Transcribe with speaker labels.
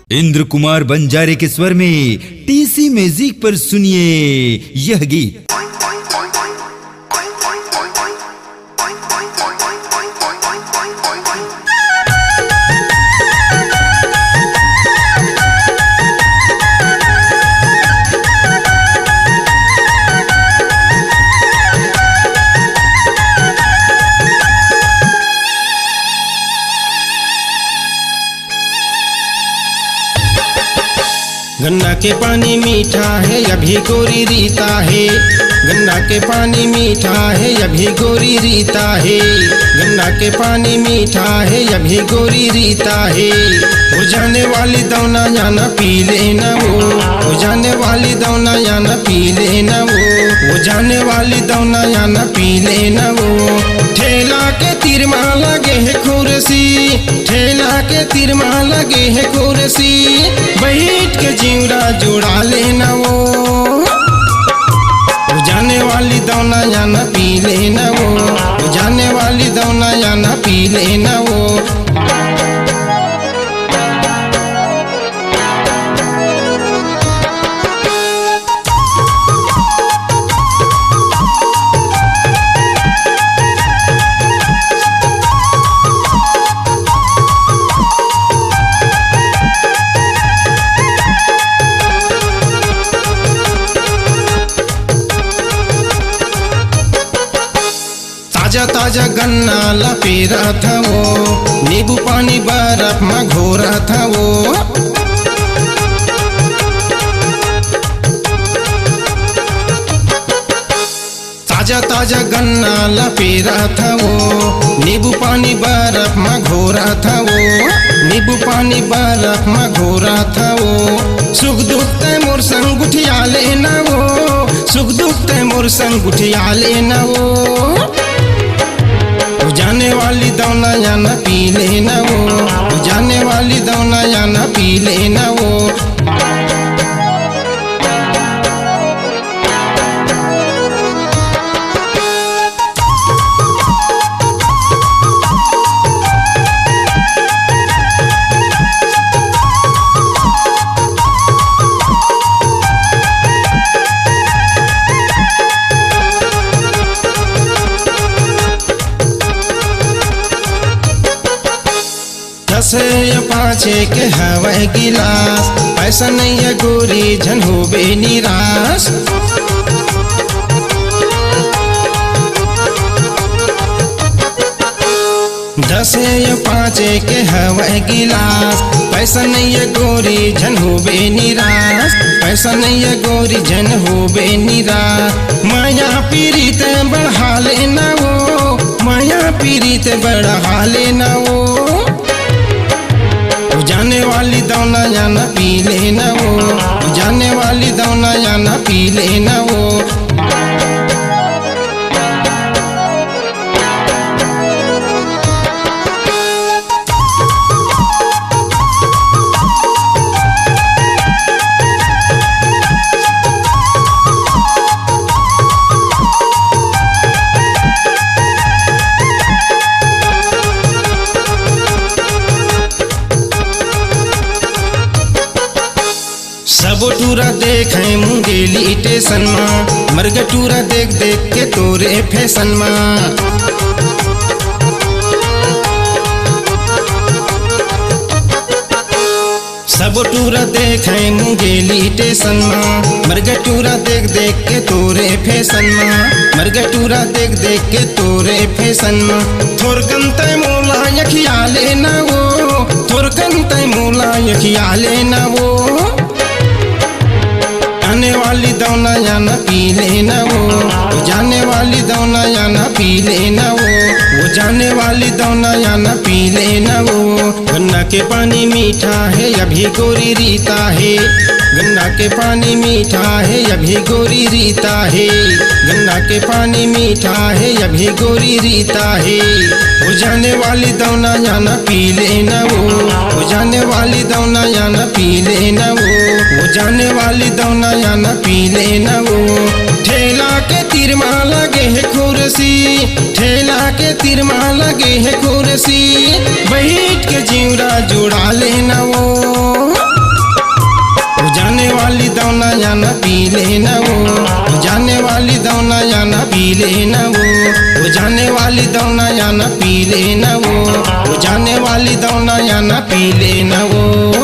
Speaker 1: इंद्र कुमार बंजारे के स्वर में टीसी म्यूजिक पर सुनिए यह गीत।
Speaker 2: गन्ना के पानी मीठा है अभी गोरी रीता है। गन्ना के पानी मीठा है अभी गोरी रीता है। गन्ना के पानी मीठा है अभी गोरी रीता है। वो जाने वाली दौना जाना पी लेना वो जाने वाली दौना जाना पी लेना वो जाने वाली दौना जाना पी लेना वो। ठेला के तिरमा लगे है कुर्सी, ठेला के तिरमा लगे है कुर्सी, बैठ के जीवरा जोड़ा लेना वो जाने वाली दौना जाना पी लेना वो जाने वाली दौना जाना पी लेना वो। ताजा ताजा गन्ना लपेरा था वो, नींबू पानी बर्फ में घोरा था वो। ताजा ताजा गन्ना लपेरा था वो, नींबू पानी बर्फ में घोरा था वो। नींबू पानी बर्फ में घोरा था वो। सुख दुख ते मोर संग गुठिया लेना वो, सुख दुख ते मोर संग गुठिया लेना वो जाने वाली दौना जाना पी लेना वो जाने वाली दौना जाना पी लेना वो। दसे या पाँचे के हवाई गिलास, पैसा नहीं है गोरी झन हो बे निराश। दसे या पाँचे के हवाई गिलास, पैसा नहीं है गोरी झन हो बे निराश। पैसा नहीं है गोरी झन हो बे निराश। माया पीड़ित बढ़ा लेना वो माया पीड़ित बढ़ा लेना वो जाने वाली दौना जाना पी लेना वो जाने वाली दौना जाना पी लेना वो। सब टूरा देखे मुंगेली स्टेशन में, मर्ग टूरा देख देख के तोरे फैशन में। सब टूरा देखे मुंगेली स्टेशन में, मर्ग टूरा देख देख के तोरे फैशन में। मर्ग टूरा देख देख के तोरे फैशन में। थोरकन तय मोला यखिया लेना वो थोरकन तय मोला यखिया लेना वो जाने वाली दौना जाना पी लेना वो जाने वाली दौना जाना पी लेना वो जाने वाली दौना जाना पी लेना वो। गन्ना के पानी मीठा है अभी गोरी रीता है। गन्ना के पानी मीठा है अभी गोरी रीता है। गन्ना के पानी मीठा है अभी गोरी रीता है। वो जाने वाली दौना जाना पी लेना वो जाने वाली दौना जाना पी लेना वो जाने वाली दौना जाना पी लेना वो। ठेला के तिरमा लगे है कुर्सी, ठेला के तिरमा लगे है कुर्सी, बैठ के जीवरा जोड़ा लेना वो। या ना पी लेना वो जाने वाली दौना या ना पी लेना वो जाने वाली दौना या ना पी लेना वो जाने वाली दौना या ना पी लेना वो।